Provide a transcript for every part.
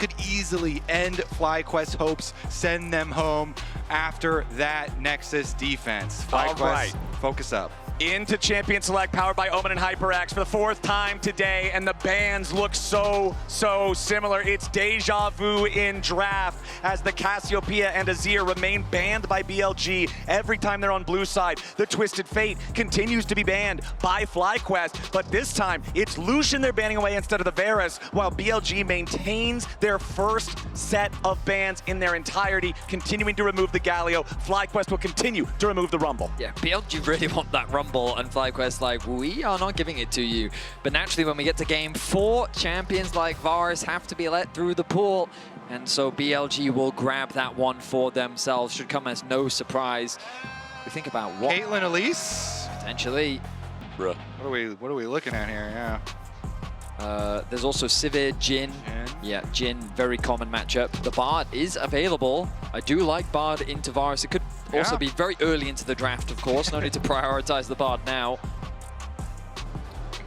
could easily end FlyQuest hopes, send them home after that Nexus defense. FlyQuest, right. focus up. Into Champion Select, powered by Omen and HyperX for the 4th time today, and the bans look so similar. It's deja vu in draft as the Cassiopeia and Azir remain banned by BLG every time they're on blue side. The Twisted Fate continues to be banned by FlyQuest, but this time it's Lucian they're banning away instead of the Varus, while BLG maintains their first set of bans in their entirety, continuing to remove the Galio. FlyQuest will continue to remove the Rumble. Yeah, BLG really want that Rumble, and FlyQuest like, we are not giving it to you. But naturally, when we get to game 4, champions like Varus have to be let through the pool, and so BLG will grab that one for themselves. Should come as no surprise. We think about what Caitlyn Elise. potentially. What are we looking at here? Yeah. There's also Sivir, Jhin. Yeah, Jhin, very common matchup. The Bard is available. I do like Bard into Varus. It could also be very early into the draft, of course. No need to prioritize the Bard now.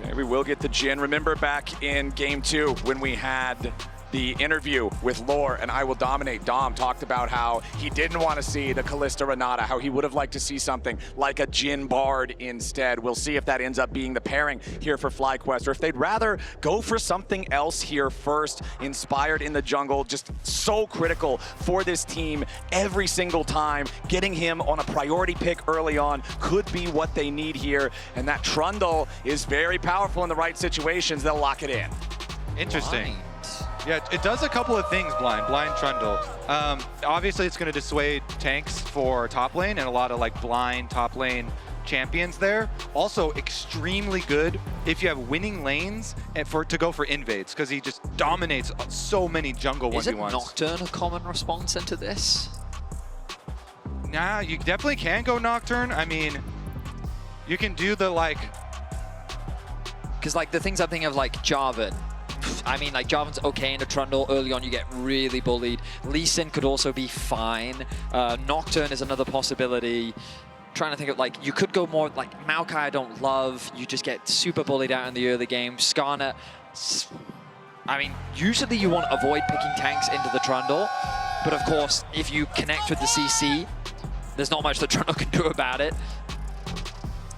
Okay, we will get the Jhin. Remember back in game 2 when we had the interview with Lore and I Will Dominate, Dom talked about how he didn't want to see the Kalista Renata, how he would have liked to see something like a Jhin Bard instead. We'll see if that ends up being the pairing here for FlyQuest, or if they'd rather go for something else here first. Inspired in the jungle, just so critical for this team every single time. Getting him on a priority pick early on could be what they need here, and that Trundle is very powerful in the right situations. They'll lock it in. Interesting. Yeah, it does a couple of things, Blind Trundle. Obviously, it's going to dissuade tanks for top lane and a lot of like blind top lane champions there. Also, extremely good if you have winning lanes and to go for invades, because he just dominates so many jungle 1v1s. Isn't Nocturne a common response into this? Nah, you definitely can go Nocturne. I mean, you can do the like... Because like the things I'm thinking of, like Jarvan. I mean, like, Jarvan's okay in a Trundle. Early on, you get really bullied. Lee Sin could also be fine. Nocturne is another possibility. Trying to think of, like, you could go more, like, Maokai I don't love. You just get super bullied out in the early game. Skarner, I mean, usually you want to avoid picking tanks into the Trundle. But, of course, if you connect with the CC, there's not much the Trundle can do about it.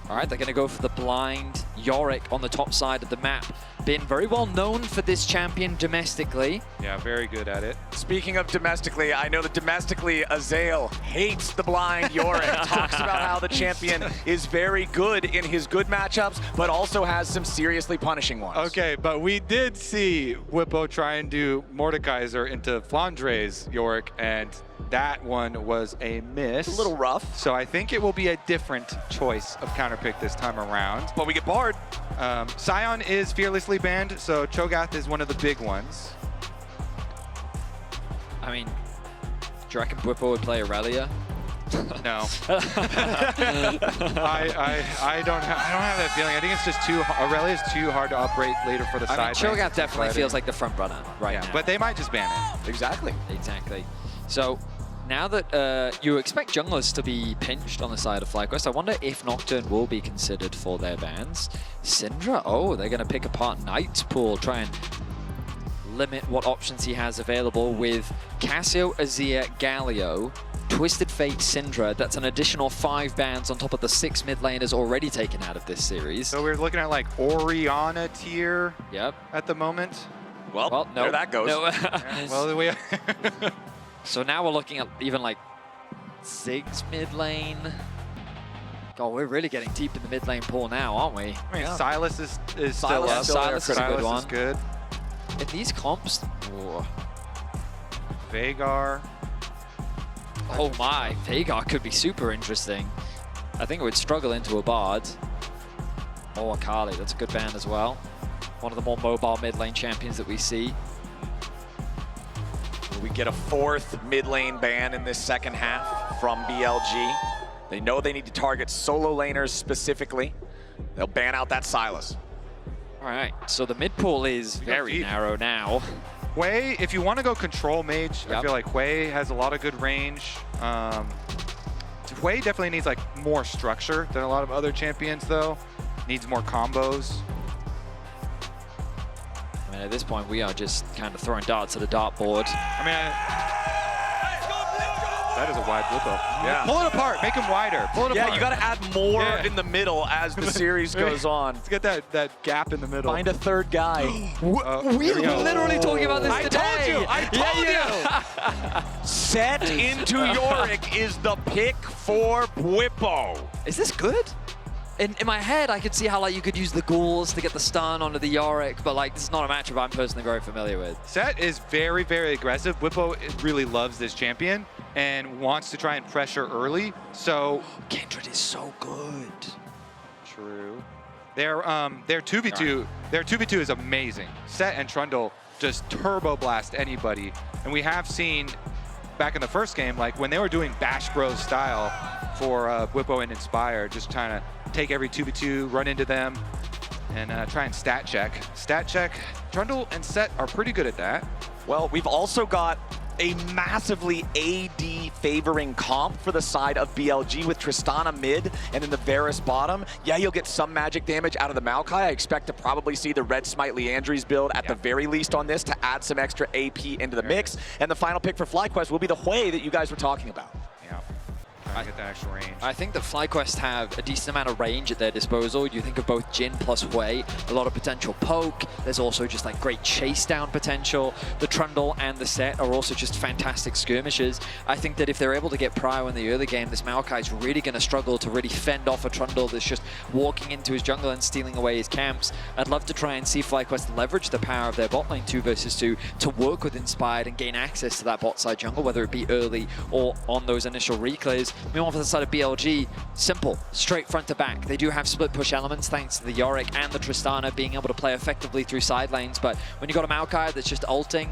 All right, they're going to go for the blind Yorick on the top side of the map. Been very well known for this champion domestically. Yeah, very good at it. Speaking of domestically, I know that domestically, Azael hates the blind Yorick. Talks about how the champion is very good in his good matchups, but also has some seriously punishing ones. Okay, but we did see Whippo try and do Mordekaiser into Flandre's Yorick, and that one was a miss. A little rough. So I think it will be a different choice of counterpick this time around. But we get Bard. Sion is fearlessly banned, so Cho'Gath is one of the big ones. I mean, do you reckon Whippo would play Aurelia? No. I don't have that feeling. I think it's just Aurelia is too hard to operate later for the side. I mean, Cho'Gath definitely feels like the front runner right now. But they might just ban it. Exactly. Exactly. So now that you expect junglers to be pinched on the side of FlyQuest, I wonder if Nocturne will be considered for their bans. Syndra, oh, they're going to pick apart Knight's pool, try and limit what options he has available with Cassio, Azir, Galio, Twisted Fate, Syndra. That's an additional 5 bans on top of the 6 mid laners already taken out of this series. So we're looking at like Orianna tier at the moment. Well no. There that goes. No. Yeah, well, we So now we're looking at even like Ziggs mid lane. God, we're really getting deep in the mid lane pool now, aren't we? I mean, Silas is still up. Silas is a good one. Is good. In these comps, Veigar. Oh my, Veigar could be super interesting. I think it would struggle into a Bard. Oh, Akali, that's a good ban as well. One of the more mobile mid lane champions that we see. We get a 4th mid lane ban in this second half from BLG. They know they need to target solo laners specifically. They'll ban out that Silas. All right, so the mid pool is very narrow now. Hui, if you want to go control mage, I feel like Hui has a lot of good range. Hui definitely needs like more structure than a lot of other champions though. Needs more combos. mean, at this point, we are just kind of throwing darts at a dartboard. I mean, that is a wide Whippo. Yeah. Pull it apart. Make them wider. Pull it apart. Yeah, you got to add more in the middle as the series goes on. Let's get that gap in the middle. Find a third guy. We were literally talking about this today. I told you. Set into Yorick is the pick for Whippo. Is this good? In my head, I could see how like you could use the ghouls to get the stun onto the Yorick, but like this is not a matchup I'm personally very familiar with. Set is very, very aggressive. Whippo really loves this champion and wants to try and pressure early. So Kindred is so good. True. Their 2v2, their 2v2 is amazing. Set and Trundle just turbo blast anybody, and we have seen back in the first game, like when they were doing Bash Bros style for Whippo and Inspire, just trying to take every 2v2, run into them, and try and stat check. Stat check, Trundle and Set are pretty good at that. Well, we've also got a massively AD favoring comp for the side of BLG with Tristana mid and then the Varus bottom. Yeah, you'll get some magic damage out of the Maokai. I expect to probably see the Red Smite Leandry's build at the very least on this to add some extra AP into the mix. And the final pick for FlyQuest will be the Hui that you guys were talking about. Yeah. Trying to get the actual range. I think that FlyQuest have a decent amount of range at their disposal. You think of both Jin plus Hui, a lot of potential poke. There's also just like great chase down potential. The Trundle and the Set are also just fantastic skirmishers. I think that if they're able to get Prio in the early game, this Maokai is really going to struggle to really fend off a Trundle that's just walking into his jungle and stealing away his camps. I'd love to try and see FlyQuest leverage the power of their bot lane 2 versus 2 to work with Inspired and gain access to that bot side jungle, whether it be early or on those initial reclays. Meanwhile, for the side of BLG, simple, straight front to back. They do have split push elements thanks to the Yorick and the Tristana being able to play effectively through side lanes, but when you got a Maokai that's just ulting,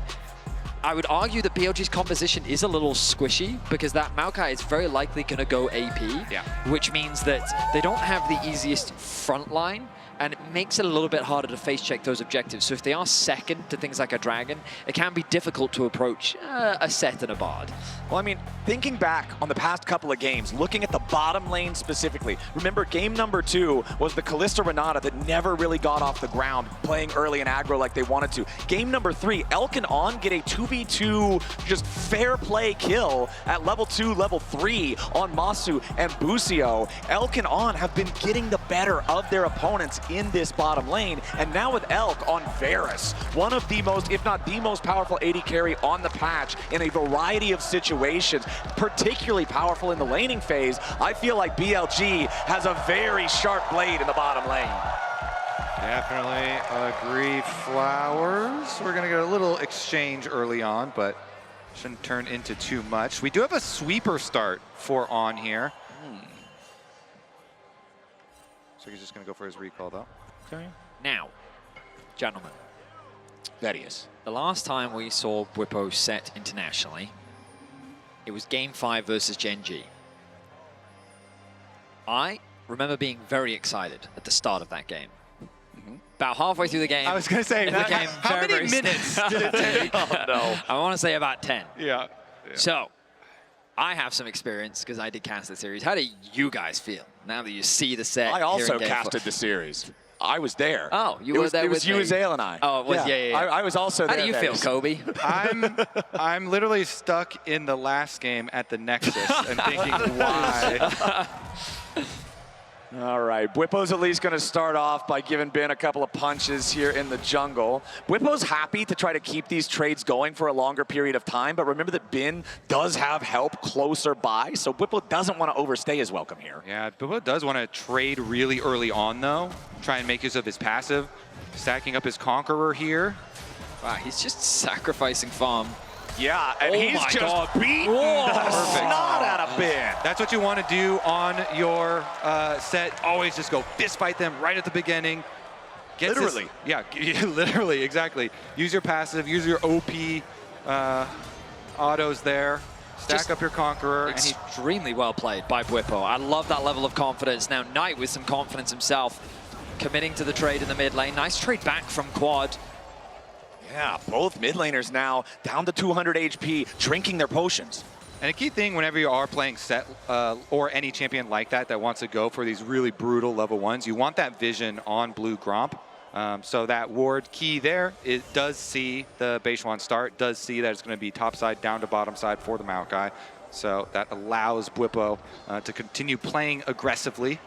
I would argue that BLG's composition is a little squishy because that Maokai is very likely going to go AP, which means that they don't have the easiest front line, and it makes it a little bit harder to face check those objectives. So if they are second to things like a Dragon, it can be difficult to approach a Set and a Bard. Well, I mean, thinking back on the past couple of games, looking at the bottom lane specifically, remember game number 2 was the Kalista Renata that never really got off the ground, playing early and aggro like they wanted to. Game number 3, Elk and On get a 2v2 just fair play kill at level 2, level 3 on Masu and Busio. Elk and On have been getting the better of their opponents in this bottom lane, and now with Elk on Varus, one of the most, if not the most powerful AD carry on the patch in a variety of situations, particularly powerful in the laning phase, I feel like BLG has a very sharp blade in the bottom lane. Definitely agree, Flowers. We're going to get a little exchange early on, but shouldn't turn into too much. We do have a sweeper start for On here. So he's just going to go for his recall, though. Okay. Now, gentlemen, That is. the last time we saw Whippo set internationally, it was Game 5 versus Gen G. I remember being very excited at the start of that game. About halfway through the game, I was going to say, it became how very, many very minutes did it take? Oh, no. I want to say about 10. Yeah. So, I have some experience because I did cast the series. How do you guys feel now that you see the set? I also here in Game casted 4? the series. I was there. Oh, you were there It was with you, me. Zale, and I. Oh, it was, yeah. I was also How there. do you feel, Kobe? I'm literally stuck in the last game at the Nexus and thinking, why? All right, Whippo's at least going to start off by giving Ben a couple of punches here in the jungle. Whippo's happy to try to keep these trades going for a longer period of time, but remember that Ben does have help closer by, so Whippo doesn't want to overstay his welcome here. Yeah, Bilbo does want to trade really early on, though. Try and make use of his passive. Stacking up his Conqueror here. Wow, he's just sacrificing farm. Yeah, and Oh he's my just God. beating Whoa. the Perfect. snot out of Ben. That's what you want to do on your set. Always just go fist fight them right at the beginning. Gets his- Literally. yeah, literally, exactly. Use your passive, use your OP autos there. Stack Just up your Conqueror. And he, Extremely well played by Whippo. I love that level of confidence. Now, Knight with some confidence himself, committing to the trade in the mid lane. Nice trade back from Quad. Yeah, both mid laners now down to 200 HP, drinking their potions. and a key thing whenever you are playing set or any champion like that that wants to go for these really brutal level 1s, you want that vision on blue Gromp So that ward key there, it does see the Beishuan start, does see that it's going to be top side down to bottom side for the Maokai. So that allows Bwipo to continue playing aggressively.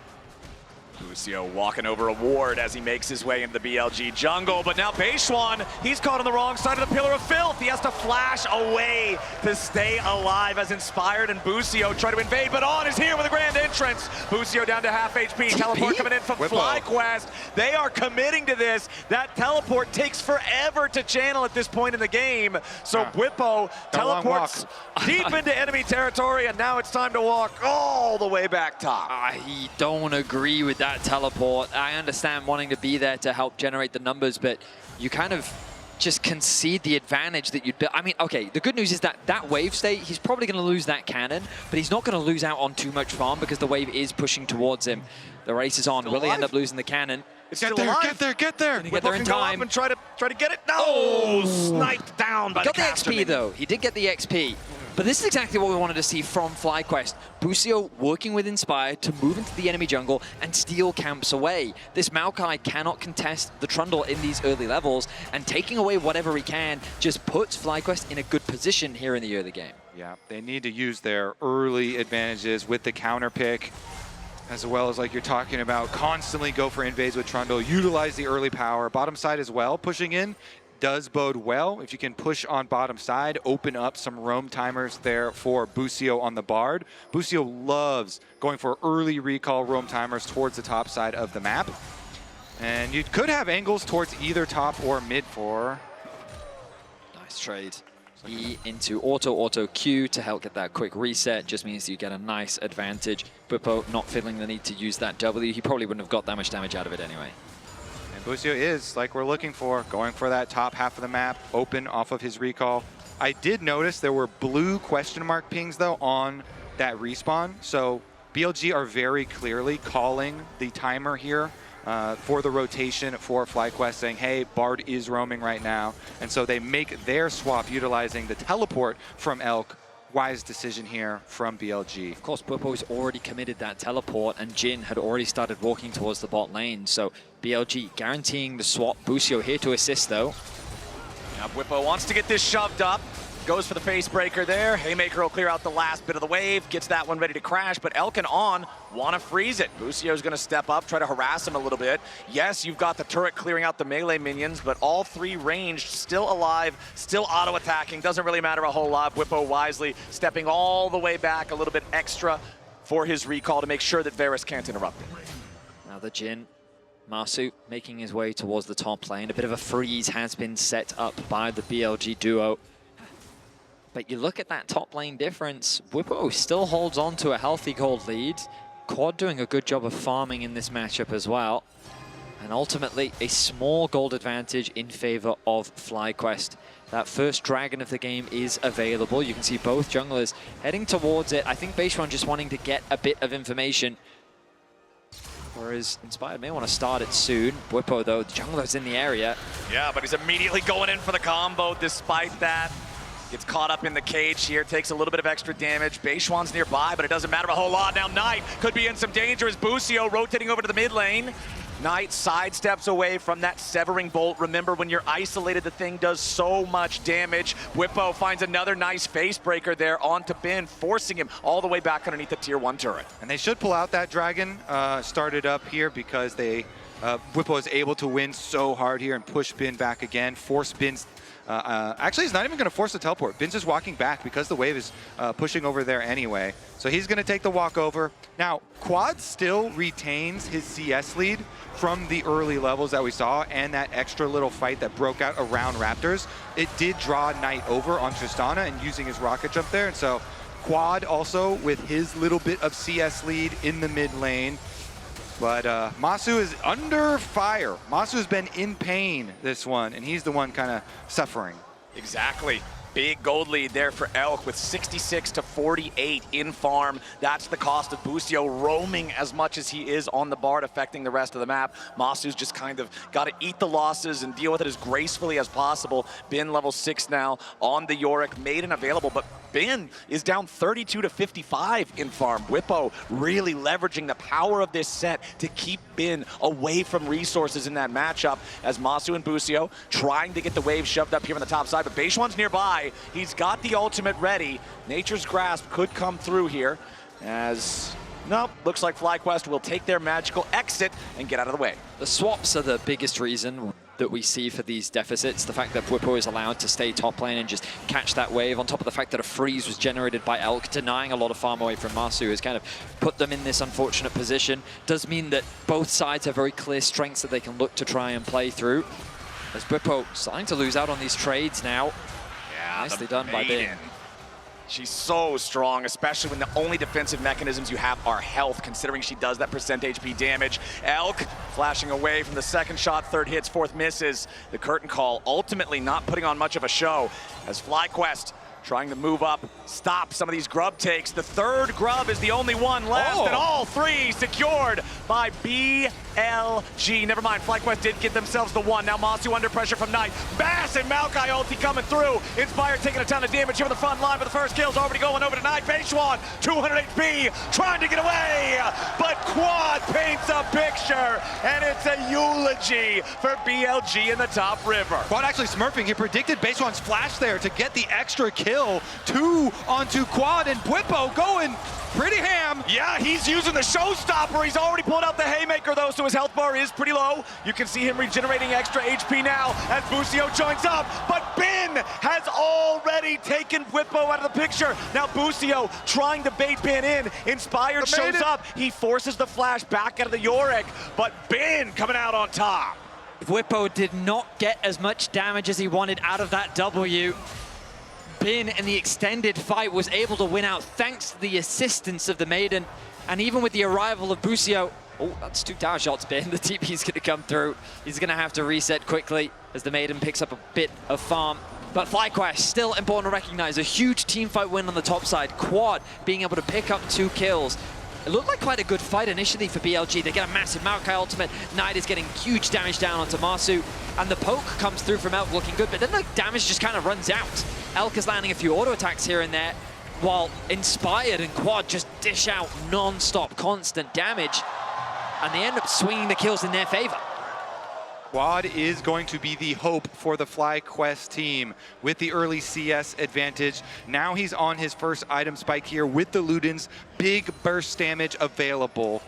Busio walking over a ward as he makes his way into the BLG jungle, but now Beishuan, he's caught on the wrong side of the Pillar of Filth. He has to flash away to stay alive as Inspired and Busio try to invade, but On is here with a grand entrance. Busio down to half HP, teleport coming in from FlyQuest. They are committing to this. That teleport takes forever to channel at this point in the game, so Bwipo teleports deep into enemy territory, and now it's time to walk all the way back top. I don't agree with that teleport. I understand wanting to be there to help generate the numbers, but you kind of just concede the advantage that you'd build. I mean, okay, the good news is that that wave state, he's probably going to lose that cannon, but he's not going to lose out on too much farm because the wave is pushing towards him. The race is on. Will he end up losing the cannon? Get there, get there, get there! Get there in time. And try to get it. No! Sniped down by the XP though. He did get the XP. But this is exactly what we wanted to see from FlyQuest. Busio working with Inspire to move into the enemy jungle and steal camps away. This Maokai cannot contest the Trundle in these early levels, and taking away whatever he can just puts FlyQuest in a good position here in the early game. Yeah, they need to use their early advantages with the counter pick, as well as, like you're talking about, constantly go for invades with Trundle, utilize the early power. Bottom side as well, pushing in does bode well. If you can push on bottom side, open up some roam timers there for Busio on the Bard. Busio loves going for early recall roam timers towards the top side of the map. And you could have angles towards either top or mid for. Nice trade. E into auto Q to help get that quick reset just means you get a nice advantage. Bwipo not feeling the need to use that W. He probably wouldn't have got that much damage out of it anyway. And Busio is, like we're looking for, going for that top half of the map, open off of his recall. I did notice there were blue question mark pings, though, on that respawn. So BLG are very clearly calling the timer here for the rotation for FlyQuest, saying, hey, Bard is roaming right now. And so they make their swap utilizing the teleport from Elk. Wise decision here from BLG. Of course, Bwipo's already committed that teleport, and Jin had already started walking towards the bot lane. So BLG guaranteeing the swap. Busio here to assist, though. Now Bwipo wants to get this shoved up. Goes for the face breaker there. Haymaker will clear out the last bit of the wave. Gets that one ready to crash, but Elk and On want to freeze it. Busio's going to step up, try to harass him a little bit. Yes, you've got the turret clearing out the melee minions, but all three ranged, still alive, still auto-attacking. Doesn't really matter a whole lot. Bwipo wisely stepping all the way back a little bit extra for his recall to make sure that Varus can't interrupt him. Now the Jin. Masu making his way towards the top lane. A bit of a freeze has been set up by the BLG duo. But you look at that top lane difference, Bwipo still holds on to a healthy gold lead. Quad doing a good job of farming in this matchup as well. And ultimately, a small gold advantage in favor of FlyQuest. That first dragon of the game is available. You can see both junglers heading towards it. I think Beishuan just wanting to get a bit of information. Whereas Inspired may want to start it soon. Bwipo, though, the jungler's in the area. Yeah, but he's immediately going in for the combo despite that. Gets caught up in the cage here, takes a little bit of extra damage. Beishuan's nearby, but it doesn't matter a whole lot. Now Knight could be in some danger as Busio rotating over to the mid lane. Knight sidesteps away from that severing bolt. Remember, when you're isolated, the thing does so much damage. Bwipo finds another nice face breaker there onto Bin, forcing him all the way back underneath the tier 1 turret. And they should pull out that dragon started up here because they Bwipo is able to win so hard here and push Bin back again, force Bin's actually, he's not even going to force the teleport. Bin's just walking back because the wave is pushing over there anyway. So he's going to take the walk over. Now, Quad still retains his CS lead from the early levels that we saw and that extra little fight that broke out around Raptors. It did draw Knight over on Tristana and using his rocket jump there. And so Quad also with his little bit of CS lead in the mid lane. But Masu is under fire. Masu has been in pain this one, and he's the one kind of suffering. Exactly. Big gold lead there for Elk with 66 to 48 in farm. That's the cost of Busio roaming as much as he is on the Bard, affecting the rest of the map. Masu's just kind of got to eat the losses and deal with it as gracefully as possible. Bin level 6 now on the Yorick, Maiden available, but Bin is down 32 to 55 in farm. Whippo really leveraging the power of this set to keep Bin away from resources in that matchup, as Masu and Busio trying to get the wave shoved up here on the top side, but Beishuan's nearby. He's got the ultimate ready. Nature's Grasp could come through here, as nope, looks like FlyQuest will take their magical exit and get out of the way. The swaps are the biggest reason that we see for these deficits. The fact that Whippo is allowed to stay top lane and just catch that wave, on top of the fact that a freeze was generated by Elk, denying a lot of farm away from Masu, has kind of put them in this unfortunate position. Does mean that both sides have very clear strengths that they can look to try and play through. As Whippo starting to lose out on these trades now. Yeah, nicely done by Bin. She's so strong, especially when the only defensive mechanisms you have are health, considering she does that percent HP damage. Elk flashing away from the second shot, third hits, fourth misses. The curtain call ultimately not putting on much of a show, as FlyQuest trying to move up, stop some of these grub takes. The third grub is the only one left, and all three secured by BLG. Never mind, FlyQuest did get themselves the one. Now Masu under pressure from Knight. Bass and Maokai ulti coming through. Inspire taking a ton of damage here on the front line, but the first kill's already going over to Knight. Beishuan, 200 HP, trying to get away, but Quad paints a picture, and it's a eulogy for BLG in the top river. Quad actually smurfing. He predicted Beishuan's flash there to get the extra kill. 2 onto Quad, and Whippo going pretty ham. Yeah, he's using the showstopper. He's already pulled out the haymaker though, so his health bar is pretty low. You can see him regenerating extra HP now as Busio joins up, but Bin has already taken Whippo out of the picture. Now Busio trying to bait Bin in. Inspired shows up. He forces the flash back out of the Yorick, but Bin coming out on top. Whippo did not get as much damage as he wanted out of that W. Bin in the extended fight was able to win out thanks to the assistance of the Maiden, and even with the arrival of Busio, oh, that's 2 tower shots, Bin. The TP's gonna come through. He's gonna have to reset quickly as the Maiden picks up a bit of farm. But FlyQuest, still important to recognize, a huge team fight win on the top side. Quad being able to pick up 2 kills. It looked like quite a good fight initially for BLG. They get a massive Maokai ultimate. Knight is getting huge damage down onto Masu. And the poke comes through from Elk looking good, but then the damage just kind of runs out. Elk is landing a few auto attacks here and there, while Inspired and Quad just dish out non-stop, constant damage. And they end up swinging the kills in their favor. Quad is going to be the hope for the FlyQuest team with the early CS advantage. Now he's on his first item spike here with the Ludens. Big burst damage available.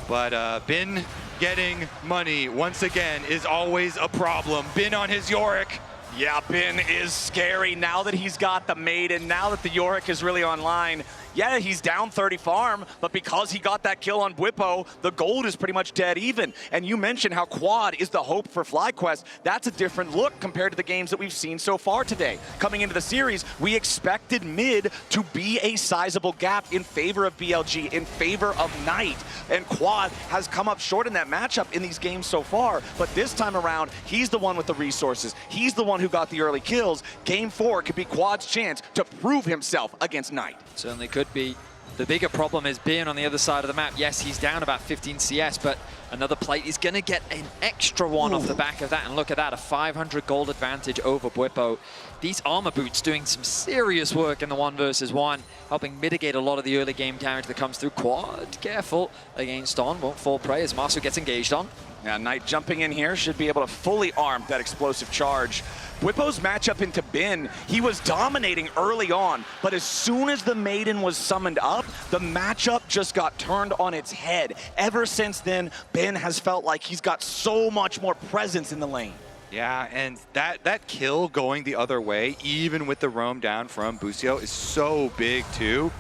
But Bin getting money once again is always a problem. Bin on his Yorick. Yeah, Bin is scary now that he's got the Maiden, now that the Yorick is really online. Yeah, he's down 30 farm, but because he got that kill on Whippo, the gold is pretty much dead even. And you mentioned how Quad is the hope for FlyQuest. That's a different look compared to the games that we've seen so far today. Coming into the series, we expected mid to be a sizable gap in favor of BLG, in favor of Knight. And Quad has come up short in that matchup in these games so far, but this time around, he's the one with the resources. He's the one who got the early kills. Game 4 could be Quad's chance to prove himself against Knight. Certainly could be. The bigger problem is being on the other side of the map. Yes, he's down about 15 CS, but another plate is going to get an extra one off the back of that. And look at that, a 500 gold advantage over Whippo. These armor boots doing some serious work in the 1 versus 1, helping mitigate a lot of the early game damage that comes through. Quad, careful against On, won't fall prey as Masu gets engaged on. Now Knight jumping in here should be able to fully arm that explosive charge. Whippo's matchup into Bin, he was dominating early on, but as soon as the Maiden was summoned up, the matchup just got turned on its head. Ever since then, Bin has felt like he's got so much more presence in the lane. Yeah, and that kill going the other way, even with the roam down from Busio, is so big too.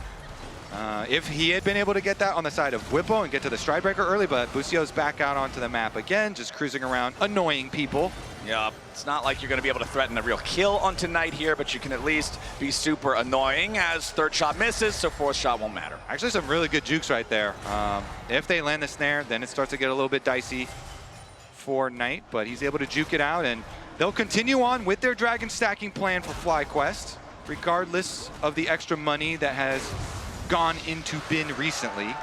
If he had been able to get that on the side of Whippo and get to the Stridebreaker early, but Busio's back out onto the map again, just cruising around, annoying people. Yeah, it's not like you're going to be able to threaten a real kill on tonight here, but you can at least be super annoying as third shot misses, so fourth shot won't matter. Actually, some really good jukes right there. If they land the snare, then it starts to get a little bit dicey for Knight, but he's able to juke it out, and they'll continue on with their dragon stacking plan for FlyQuest. regardless of the extra money that has gone into Bin recently.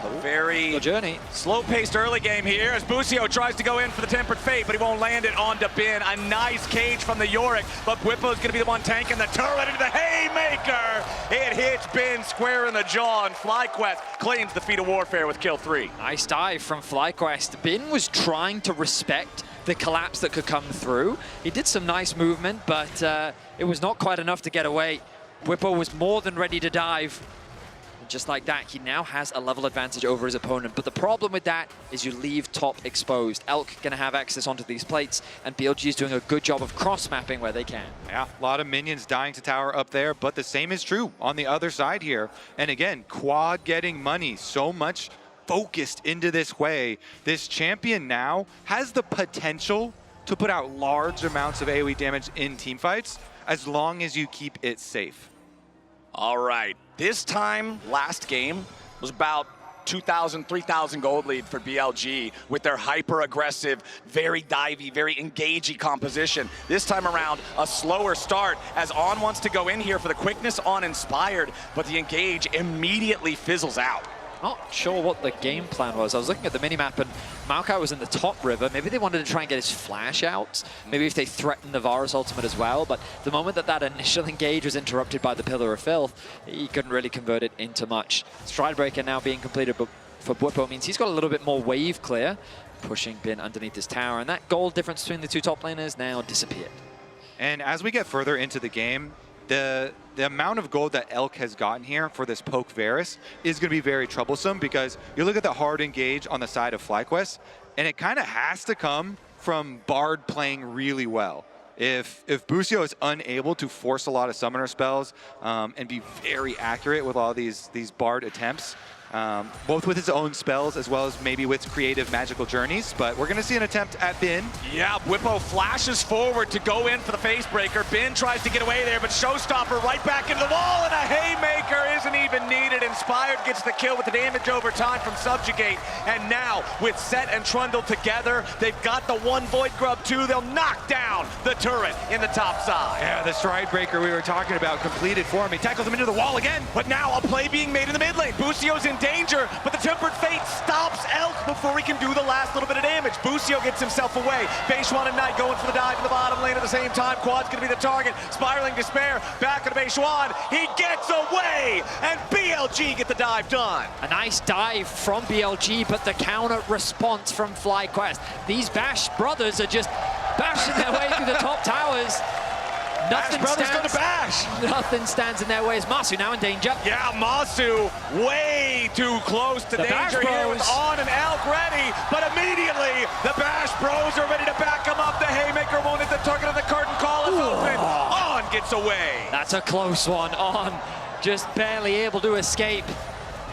A very Good journey. slow-paced early game here as Busio tries to go in for the Tempered Fate, but he won't land it onto Bin. A nice cage from the Yorick, but Bwipo's going to be the one tanking the turret into the haymaker. It hits Bin square in the jaw, and FlyQuest claims the feat of warfare with kill 3. Nice dive from FlyQuest. Bin was trying to respect the collapse that could come through. He did some nice movement, but it was not quite enough to get away. Bwipo was more than ready to dive. Just like that, he now has a level advantage over his opponent. But the problem with that is you leave top exposed. Elk going to have access onto these plates, and BLG is doing a good job of cross-mapping where they can. Yeah, a lot of minions dying to tower up there, but the same is true on the other side here. And again, Quad getting money, so much focused into this way. This champion now has the potential to put out large amounts of AoE damage in teamfights as long as you keep it safe. All right, this time, last game, was about 2,000, 3,000 gold lead for BLG with their hyper-aggressive, very divey, very engagey composition. This time around, a slower start as On wants to go in here for the quickness on Inspired, but the engage immediately fizzles out. Not sure what the game plan was. I was looking at the minimap and Maokai was in the top river. Maybe they wanted to try and get his flash out. Maybe if they threatened the Varus ultimate as well. But the moment that initial engage was interrupted by the Pillar of Filth, he couldn't really convert it into much. Stridebreaker now being completed for Bwipo means he's got a little bit more wave clear, pushing Bin underneath his tower. And that gold difference between the two top laners now disappeared. And as we get further into the game, the amount of gold that Elk has gotten here for this poke Varus is going to be very troublesome, because you look at the hard engage on the side of FlyQuest, and it kind of has to come from Bard playing really well. If Busio is unable to force a lot of summoner spells and be very accurate with all these Bard attempts, both with his own spells as well as maybe with creative magical journeys, but we're going to see an attempt at Bin. Yeah, Bwipo flashes forward to go in for the facebreaker. Bin tries to get away there, but Showstopper right back into the wall, and a haymaker isn't even needed. Inspired gets the kill with the damage over time from Subjugate, and now with Set and Trundle together, they've got the one Void Grub too. They'll knock down the turret in the top side. Yeah, the Stridebreaker we were talking about completed for him. He tackles him into the wall again. But now a play being made in the mid lane. Busio's in danger, but the Tempered Fate stops Elk before he can do the last little bit of damage. Busio gets himself away. Beishwan and Knight going for the dive in the bottom lane at the same time. Quad's gonna be the target. Spiraling Despair, back to Beishwan. He gets away, and BLG get the dive done. A nice dive from BLG, but the counter response from FlyQuest. These Bash brothers are just bashing their way through the top towers. Nothing stands in their way as Masu now in danger. Yeah, Masu way too close to danger here with On and Elk ready, but immediately the Bash Bros are ready to back him up. The haymaker won't hit the target of the curtain call is open. On gets away. That's a close one. On just barely able to escape.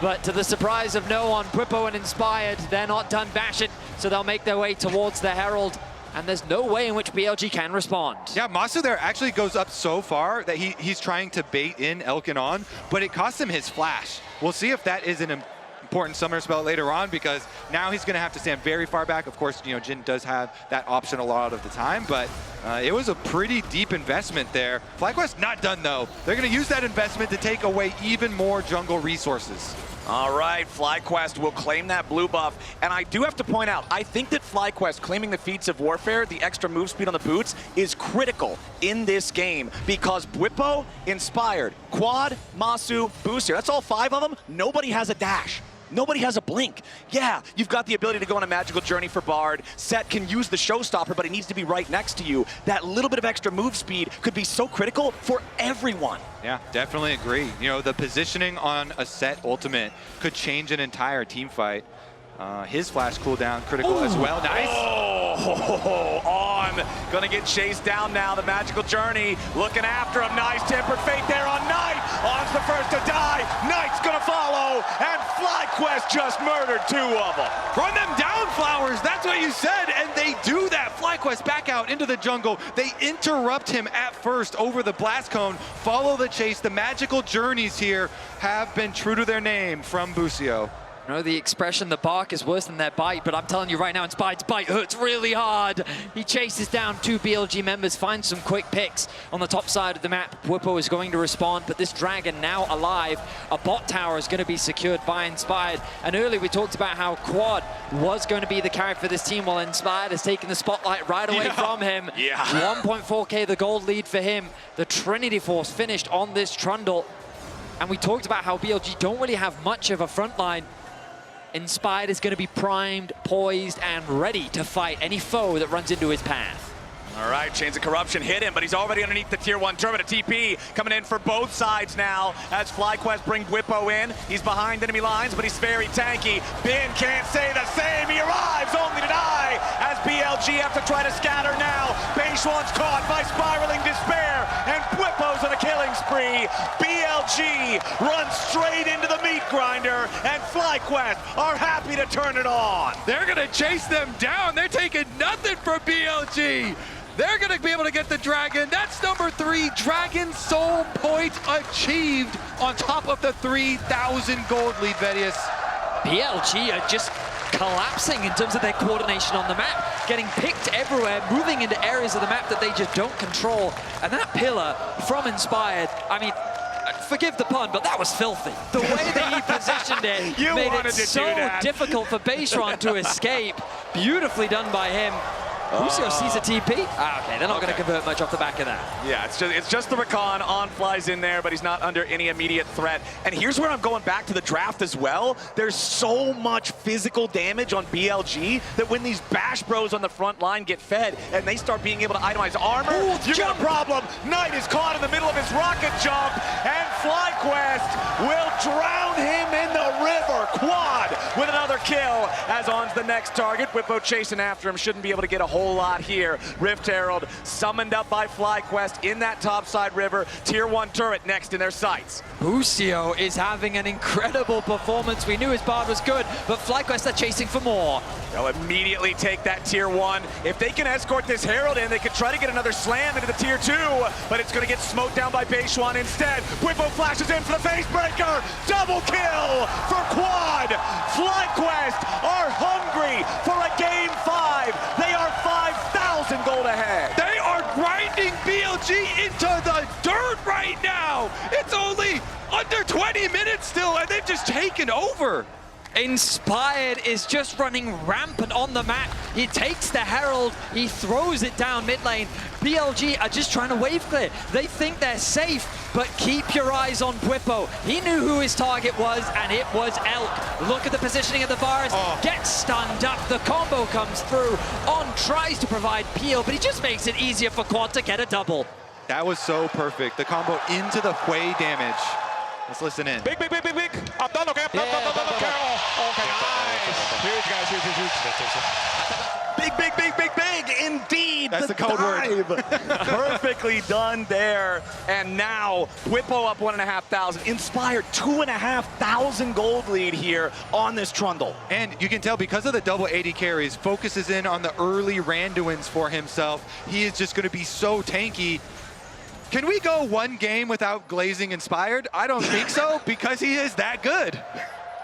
But to the surprise of no one, Bwipo and Inspired, they're not done bashing, so they'll make their way towards the Herald. And there's no way in which BLG can respond. Yeah, Masu there actually goes up so far that he's trying to bait in Elk and On, but it costs him his flash. We'll see if that is an important summoner spell later on, because now he's going to have to stand very far back. Of course, you know, Jhin does have that option a lot of the time, but it was a pretty deep investment there. FlyQuest not done though. They're going to use that investment to take away even more jungle resources. All right, FlyQuest will claim that blue buff. And I do have to point out, I think that FlyQuest claiming the feats of warfare, the extra move speed on the boots, is critical in this game, because Bwipo, Inspired, Quad, Masu, Busio, that's all 5 of them. Nobody has a dash. Nobody has a blink. Yeah, you've got the ability to go on a magical journey for Bard. Set can use the Showstopper, but it needs to be right next to you. That little bit of extra move speed could be so critical for everyone. Yeah, definitely agree. You know, the positioning on a Set ultimate could change an entire team fight. His flash cooldown critical as well. Nice. Oh, On gonna get chased down now. The magical journey looking after him. Nice Tempered Fate there on Knight. On's the first to die. Knight's gonna follow, and FlyQuest just murdered 2 of them. Run them down, Flowers. That's what you said, and they do that. FlyQuest back out into the jungle. They interrupt him at first over the blast cone, follow the chase. The magical journeys here have been true to their name from Busio. know the expression, the bark is worse than their bite, but I'm telling you right now, Inspired's bite hurts really hard. He chases down 2 BLG members, finds some quick picks on the top side of the map. Bwipo is going to respond, but this Dragon now alive. A bot tower is going to be secured by Inspired. And earlier we talked about how Quad was going to be the carry for this team, while Inspired has taken the spotlight right away from him. 1.4k the gold lead for him. The Trinity Force finished on this Trundle. And we talked about how BLG don't really have much of a front line. Inspired is going to be primed, poised, and ready to fight any foe that runs into his path. All right, Chains of Corruption hit him, but he's already underneath the Tier 1 turret. A TP coming in for both sides now as FlyQuest bring Bwipo in. He's behind enemy lines, but he's very tanky. Bin can't say the same. He arrives only to die as BLG have to try to scatter now. Beishwan's caught by spiraling despair, and Bwipo's on a killing spree. BLG runs straight into the meat grinder, and FlyQuest are happy to turn it on. They're going to chase them down. They're taking nothing from BLG. They're going to be able to get the Dragon. That's number 3 Dragon Soul Point achieved on top of the 3,000 gold lead, Vedius. BLG are just collapsing in terms of their coordination on the map, getting picked everywhere, moving into areas of the map that they just don't control. And that pillar from Inspired, I mean, forgive the pun, but that was filthy. The way that he positioned it made it so difficult for Beishwan to escape. Beautifully done by him. Lucio sees a TP. Okay, they're not going to convert much off the back of that. Yeah, it's just the Rakan. On flies in there, but he's not under any immediate threat. And here's where I'm going back to the draft as well. There's so much physical damage on BLG that when these Bash Bros on the front line get fed and they start being able to itemize armor, you got a problem. Knight is caught in the middle of his rocket jump, and FlyQuest will drown him in the river. Quad with another kill as on's the next target. Bwipo chasing after him, shouldn't be able to get a whole lot here. Rift Herald summoned up by FlyQuest in that topside river. Tier 1 turret next in their sights. Lucio is having an incredible performance. We knew his bard was good, but FlyQuest are chasing for more. They'll immediately take that Tier 1. If they can escort this Herald in, they could try to get another slam into the Tier 2, but it's going to get smoked down by Beishwan instead. Bwipo flashes in for the face breaker. Double kill for Quad. FlyQuest are hungry for a Game 5. They are 5,000 gold ahead. They are grinding BLG into the dirt right now. It's only under 20 minutes still, and they've just taken over. Inspired is just running rampant on the map. He takes the Herald, he throws it down mid lane. BLG are just trying to wave clear. They think they're safe, but keep your eyes on Bwipo. He knew who his target was, and it was Elk. Look at the positioning of the bars. Gets stunned up. The combo comes through. On tries to provide peel, but he just makes it easier for Quad to get a double. That was so perfect. The combo into the Hui damage. Let's listen in. Big. Up, down, okay, okay, nice. Huge, guys, huge. Big, indeed. That's the code word. Perfectly done there. And now, Bwipo up 1,500. Inspired 2,500 gold lead here on this Trundle. And you can tell because of the double 80 carries, focuses in on the early Randuins for himself. He is just going to be so tanky. Can we go one game without glazing Inspired? I don't think so, because he is that good.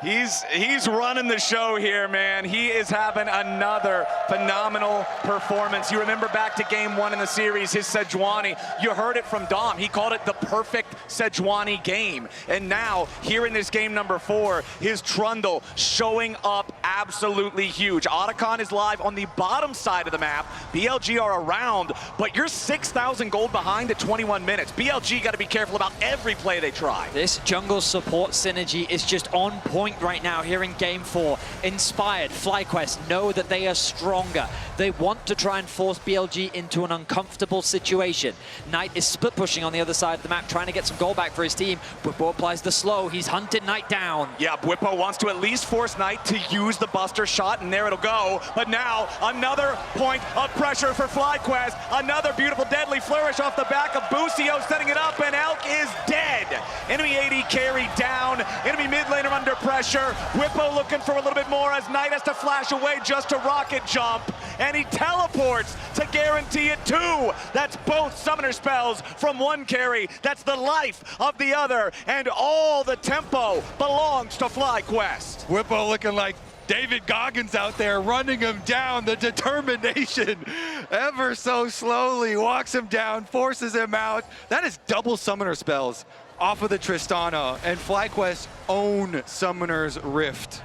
He's running the show here, man. He is having another phenomenal performance. You remember back to Game 1 in the series, his Sejuani. You heard it from Dom. He called it the perfect Sejuani game. And now, here in this game number 4, his Trundle showing up absolutely huge. Otacon is live on the bottom side of the map. BLG are around, but you're 6,000 gold behind at 21 minutes. BLG got to be careful about every play they try. This jungle support synergy is just on point right now here in Game 4. Inspired, FlyQuest know that they are stronger. They want to try and force BLG into an uncomfortable situation. Knight is split pushing on the other side of the map, trying to get some gold back for his team. Bwipo applies the slow. He's hunted Knight down. Yeah, Bwipo wants to at least force Knight to use the Buster shot, and there it'll go. But now, another point of pressure for FlyQuest. Another beautiful deadly flourish off the back of Busio, setting it up, and Elk is dead. Enemy AD carry down. Enemy mid laner under pressure. Whippo looking for a little bit more as Knight has to flash away just to rocket jump. And he teleports to guarantee it too. That's both summoner spells from one carry. That's the life of the other. And all the tempo belongs to FlyQuest. Whippo looking like David Goggins out there, running him down. The determination, ever so slowly, walks him down, forces him out. That is double summoner spells off of the Tristana, and FlyQuest own Summoner's Rift.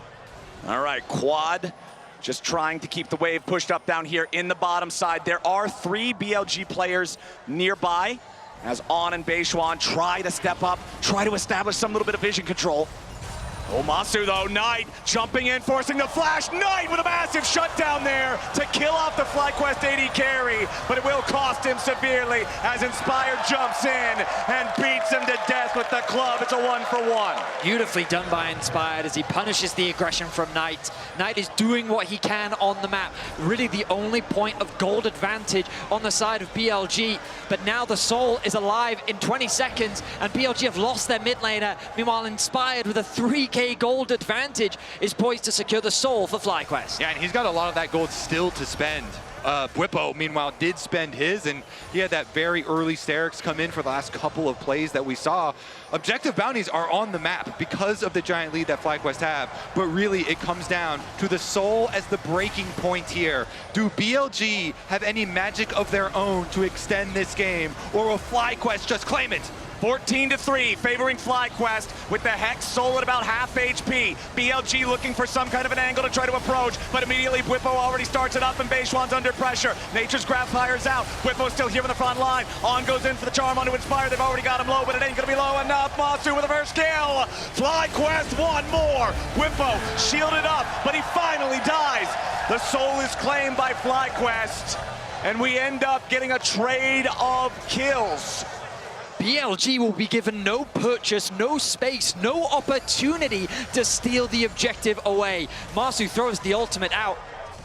All right, Quad just trying to keep the wave pushed up down here in the bottom side. There are 3 BLG players nearby as On and Beishuan try to step up, try to establish some little bit of vision control. Oh, Masu though, Knight jumping in, forcing the flash. Knight with a massive shutdown there to kill off the FlyQuest AD carry, but it will cost him severely as Inspired jumps in and beats him to death with the club. It's a 1-for-1. Beautifully done by Inspired as he punishes the aggression from Knight. Knight is doing what he can on the map. Really the only point of gold advantage on the side of BLG. But now the Soul is alive in 20 seconds and BLG have lost their mid laner. Meanwhile, Inspired with a 3K gold advantage is poised to secure the Soul for FlyQuest. Yeah, and he's got a lot of that gold still to spend. Whippo, meanwhile, did spend his, and he had that very early Sterix come in for the last couple of plays that we saw. Objective bounties are on the map because of the giant lead that FlyQuest have, but really it comes down to the Soul as the breaking point here. Do BLG have any magic of their own to extend this game, or will FlyQuest just claim it? 14-3, favoring FlyQuest with the Hex Soul at about half HP. BLG looking for some kind of an angle to try to approach, but immediately Whippo already starts it up and Beishuan's under pressure. Nature's Grab fires out. Whippo's still here on the front line. On goes in for the charm onto Inspire. They've already got him low, but it ain't gonna be low enough. Masu with a first kill. FlyQuest one more. Whippo shielded up, but he finally dies. The Soul is claimed by FlyQuest, and we end up getting a trade of kills. BLG will be given no purchase, no space, no opportunity to steal the objective away. Masu throws the ultimate out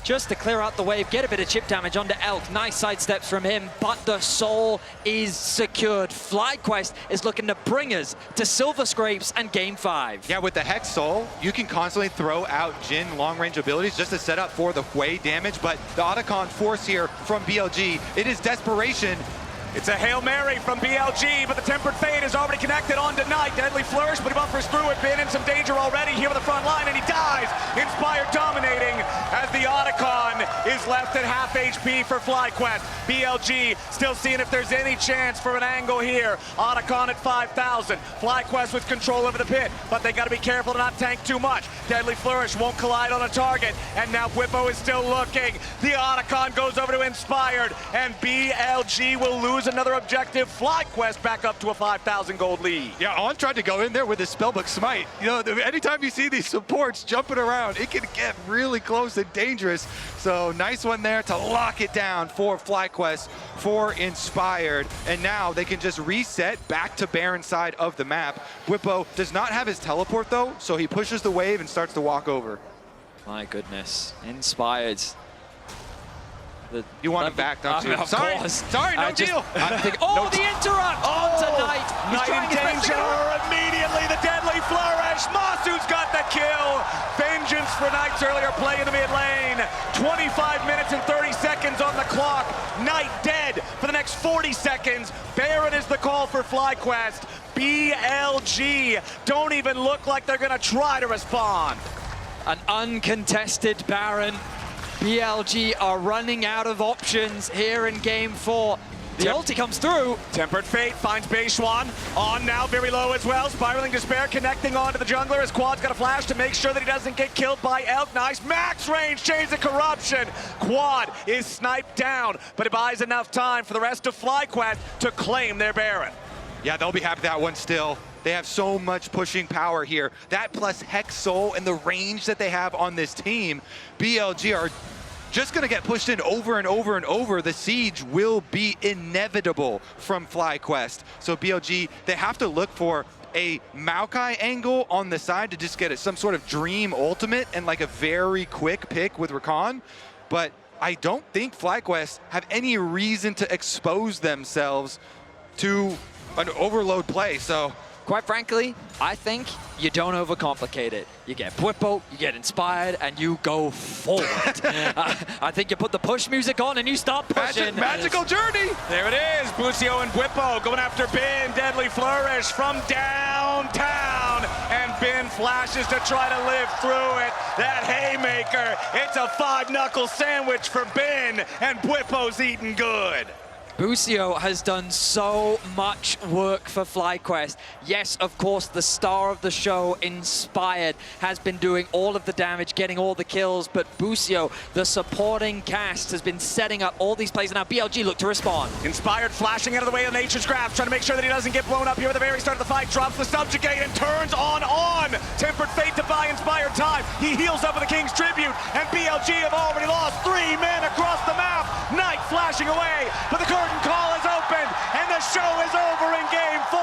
just to clear out the wave, get a bit of chip damage onto Elk. Nice sidesteps from him, but the Soul is secured. FlyQuest is looking to bring us to Silver Scrapes and Game 5. Yeah, with the Hex Soul, you can constantly throw out Jhin long-range abilities just to set up for the Hwei damage, but the Otacon force here from BLG, it is desperation. It's a Hail Mary from BLG, but the Tempered Fate is already connected onto Knight. Deadly Flourish, but he buffers through it. Been in some danger already here on the front line, and he dies. Inspired dominating as the Otacon is left at half HP for FlyQuest. BLG still seeing if there's any chance for an angle here. Otacon at 5,000. FlyQuest with control over the pit, but they got to be careful to not tank too much. Deadly Flourish won't collide on a target, and now Whippo is still looking. The Otacon goes over to Inspired, and BLG will lose another objective. FlyQuest back up to a 5,000 gold lead. Yeah, On tried to go in there with his Spellbook Smite. You know, anytime you see these supports jumping around, it can get really close and dangerous. So nice one there to lock it down for FlyQuest, for Inspired. And now they can just reset back to Baron side of the map. Whippo does not have his teleport though, so he pushes the wave and starts to walk over. My goodness, Inspired. You want him back, don't you? Of Sorry, course. sorry, no deal. Oh, the interrupt onto Knight. He's Knight trying in his best to danger. get Immediately the Deadly Flourish. Masu's got the kill. Vengeance for Knight's earlier play in the mid lane. 25 minutes and 30 seconds on the clock. Knight dead for the next 40 seconds. Baron is the call for FlyQuest. BLG don't even look like they're gonna try to respond. An uncontested Baron. BLG are running out of options here in Game 4. The ulti comes through. Tempered Fate finds Beishuan. On now, very low as well. Spiraling Despair connecting onto the jungler as Quad's got a flash to make sure that he doesn't get killed by Elk. Nice max range, Chains of Corruption. Quad is sniped down, but it buys enough time for the rest of FlyQuest to claim their Baron. Yeah, they'll be happy with that one still. They have so much pushing power here. That plus Hex Soul and the range that they have on this team, BLG are just gonna get pushed in over and over and over. The siege will be inevitable from FlyQuest. So BLG, they have to look for a Maokai angle on the side to just get some sort of dream ultimate and like a very quick pick with Rakan. But I don't think FlyQuest have any reason to expose themselves to an overload play. So quite frankly, I think you don't overcomplicate it. You get Bwipo, you get inspired, and you go forward. I think you put the push music on and you start pushing. Magical journey. There it is, Busio and Bwipo going after Bin. Deadly flourish from downtown. And Bin flashes to try to live through it. That haymaker, it's a 5-knuckle sandwich for Bin, and Bwipo's eating good. Busio has done so much work for FlyQuest. Yes, of course, the star of the show, Inspired, has been doing all of the damage, getting all the kills, but Busio, the supporting cast, has been setting up all these plays, and now BLG look to respond. Inspired flashing out of the way of Nature's Grasp, trying to make sure that he doesn't get blown up here at the very start of the fight. Drops the subjugate and turns on. Tempered Fate to buy Inspired time. He heals up with the King's Tribute, and BLG have already lost 3 men across the map. Knight flashing away, but the curtain call is opened, and the show is over in Game 4.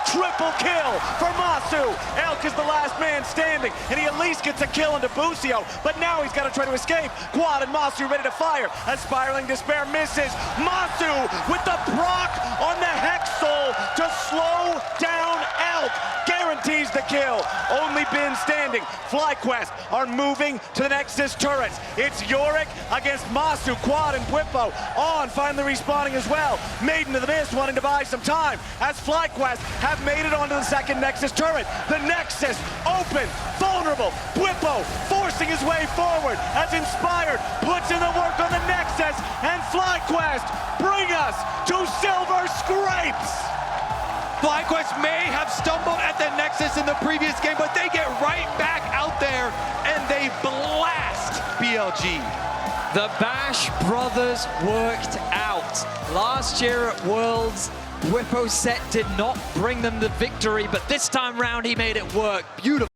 Triple kill for Masu. Elk is the last man standing, and he at least gets a kill into Busio, but now he's got to try to escape. Quad and Masu ready to fire. A Spiraling Despair misses. Masu with the proc on the Hex Soul to slow down Elk. Guarantees the kill. Only Bin standing. FlyQuest are moving to the Nexus turrets. It's Yorick against Masu. Quad and Bwipo on finally respawning as well. Maiden of the Mist wanting to buy some time as FlyQuest have made it onto the second Nexus turret. The Nexus open, vulnerable. Bwipo forcing his way forward as Inspired puts in the work on the Nexus, and FlyQuest bring us to Silver Scrapes. FlyQuest may have stumbled at the Nexus in the previous game, but they get right back out there and they blast BLG. The Bash brothers worked out. Last year at Worlds, Bwipo's set did not bring them the victory, but this time round he made it work. Beautiful.